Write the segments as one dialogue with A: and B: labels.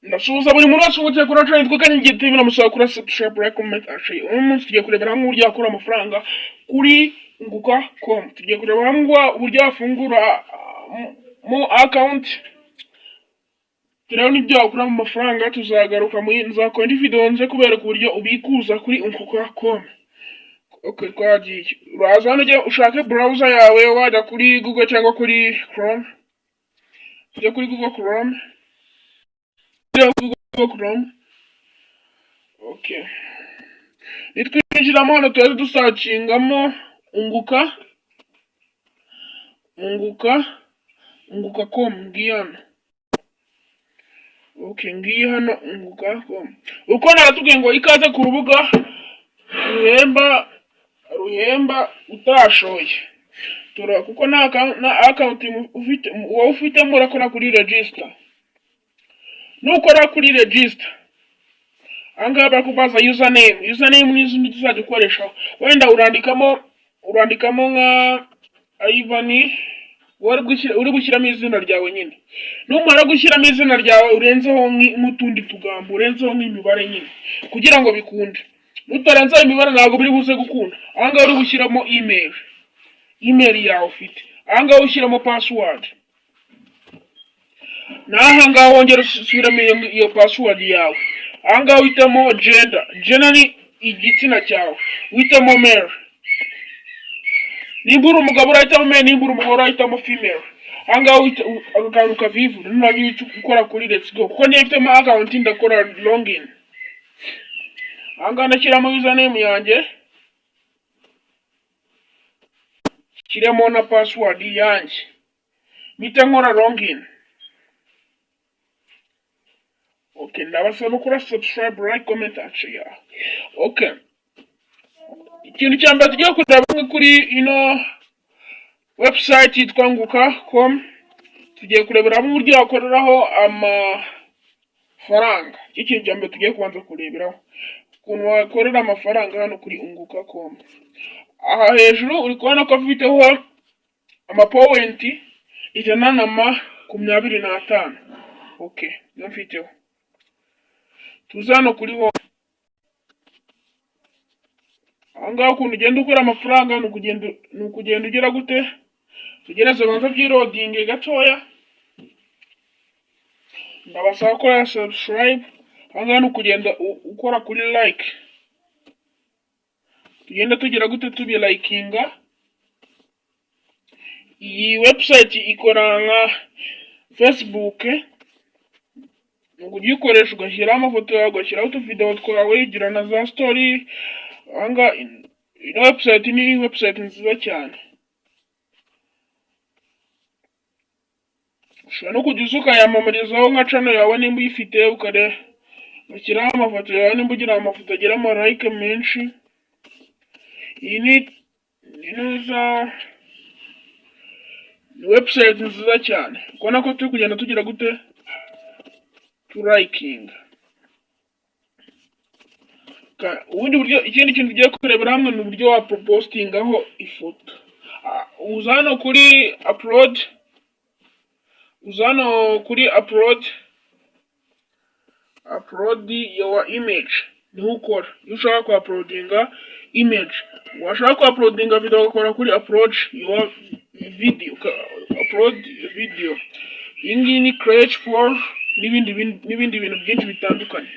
A: ndasuhuza buri muntu wese ugiye kuri channel yitwa Kaningiti TV, namusaba kuri subscribe, like, comment, share. Uyu munsi tugiye kurebera hamwe uburyo wakura amafaranga kuri unguka.com. Tugiye kurebera hamwe uburyo wafungura mu account. Turabona ibyo wakura mu mafaranga, tuzagaruka mu nzakora indi video nze kubereka uburyo ubikuza kuri unguka.com. Okay, twagiye. Uraza hano ujye ushake browser yawe, wajya kuri Google cyangwa kuri Chrome. Tujya kuri Google Chrome. Okay. Nitwinjiramo hano tuzi dusacingamo unguka.com ngiyano. Okay, ngiye hano unguka.com. Uko naratubwiye ngo ikaze ku rubuga ruhemba utashoye. Kuko na account ufite murakora kuri register. Nukora kuri register, anga bakubaza username n'izindi tuzajya ukoresha. Wenda urandikamo nka Ivan, uri gushyiramo izina ryawe nyine. Numara gushyiramo izina ryawe urenzeho n'utundi tugambo, urenzeho n'imibare nyine kugira ngo bikunde. Nutarenza imibare ntabwo biri buze gukunda. Anga uri gushyiramo email yawe ufite. Anga ushyiramo password. Naha wongera usubiramo iyo password yawe. Aha uhitamo gender ni igitsina cyawe. Uhitamo male. Nimba uri umugabo urahitamo male, nimba uri umugore urahitamo female. Aha agakanguka vivu nabyo ukora kuri let's go. Kuko niyo mfitemo account ndakora login. Aha nashyiramo username yanjye. Shyiramo na password yanjye. Mpita nkora login. Okay, ndabasaba kuri subscribe, like, comment, share. Okay. Ikintu cyambere tugiye kureba kuri ino website yitwa unguka.com. Tugiye kurebera mu buryo wakoreraho amafaranga. Ikintu cyambere tugiye kubanza kureberaho ukuntu wakorera amafaranga hano kuri unguka.com. Aha hejuru uri kubona ko afiteho point 125. Okay, nyo mfiteho. Tuzano kuri ho. Anga ukuntu ugenda ukora amafaranga nukugenda ugera gute? Tugereze banza by'loading gatoya. Ndabasaba gukora subscribe. Anga nukugenda ukora kuri like. Tugenda tugira gute tubi likinga. Iyi website ikora nka Facebook. Ujye ukoresha ugashyira amafoto yawe, ugashyiraho utuvideo twawe, ugira na za story. Anga ino website ni website nziza cyane. Ushobora no kujya ukayamamarizaho nka channel yawe nimba uyifite, ugashyiraho amafoto yawe nimba ugira amafoto agira like menshi. Iyi ni website nziza cyane. Ubona ko turi kugenda tugira gute liking. Ubundi buryo ikindi kintu tugiye kurebera hamwe ni uburyo wa postingaho ifoto. Uzano kuri upload your image. Niho ukora. Iyo ushaka ku uploadinga image, washaka ku uploadinga video ukora kuri upload your video. Ingi ni create for n'ibindi bintu byinshi bitandukanye.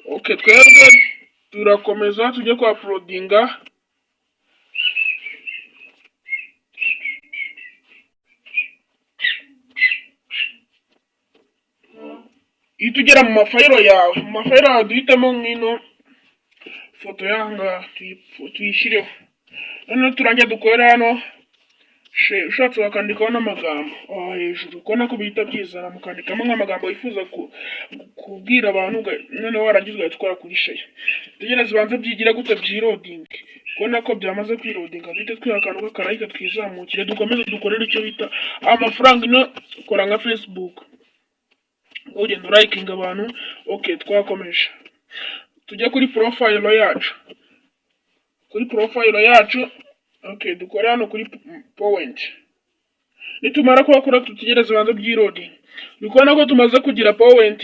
A: Okay, twebwe turakomeza tujye ku uploadinga. Itugera mu mafayiro yawe. Mu mafayiro yawe duhitamo nk'ino foto yanga tuyishyireho. None turangiye dukorera hano. Ushatse wakandikaho n'amagambo hejuru. Kubona ko bihita byizana mukandikamo nk'amagambo wifuza kubwira abantu, none warangiza ugahita kuri share. Tugereze banze byigira gute by'loading. Kubona ko byamaze kwiloadinga, duhita twihakana ugakarayika twizamukire, dukomeze dukorera icyo bita amafaranga. Ino ukora nka Facebook, ugenda liking abantu. Okay, twakomeje tujya kuri profile yacu. Okay, dukora hano kuri point. nitumara kuhakora tutegereze banze byirodi. Bikora ko tumaze kugira point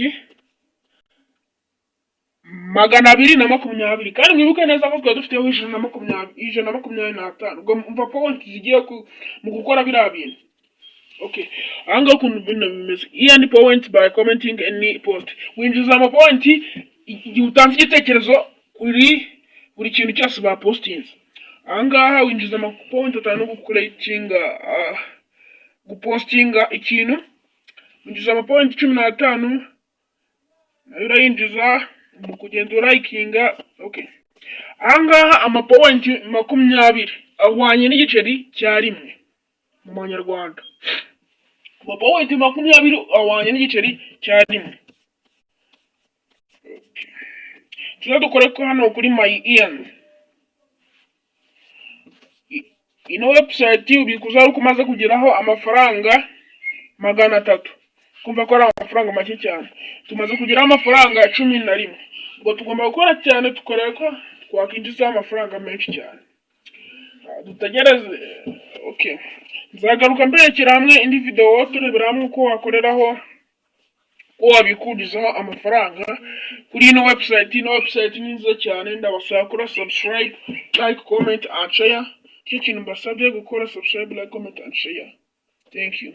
A: 220 kandi mwibuke neza ko twari dufiteho 125 ubwo umva point zigiye mu gukora biriya bintu. Okay, anga ukuntu bino bimeze. Iya ni point by commenting any post. Winjiza ama point igihe utanze igitekerezo kuri buri kintu cyose ba postinze. Angaha winjiza ama point atanu gupostinga ikintu. Winjiza ama point 15 nayo urayinjiza mu kugenda likinga. Okay, angaha ama point 20 ahwanye n'igiceri cya rimwe mu manyarwanda. Ama point 20 ahwanye n'igiceri cya rimwe. Tuza dukore ko hano kuri my Ian. Ino website ubikuza uko umaze kugeraho amafaranga 300. Kumva ko ari amafaranga make cyane. Tumaze kugeraho amafaranga 11. Ubwo tugomba gukora cyane tukorera ko twakinjiza amafaranga menshi cyane. Dutegereze. Okay, nzagaruka mberekera hamwe indi video turebera hamwe uko wakoreraho wabikurizaho amafaranga kuri ino website. Ino website ni nziza cyane, ndabasaba kora subscribe, like, comment and share. Cyo kintu mbasabye gukora subscribe, like, comment and share. Thank you.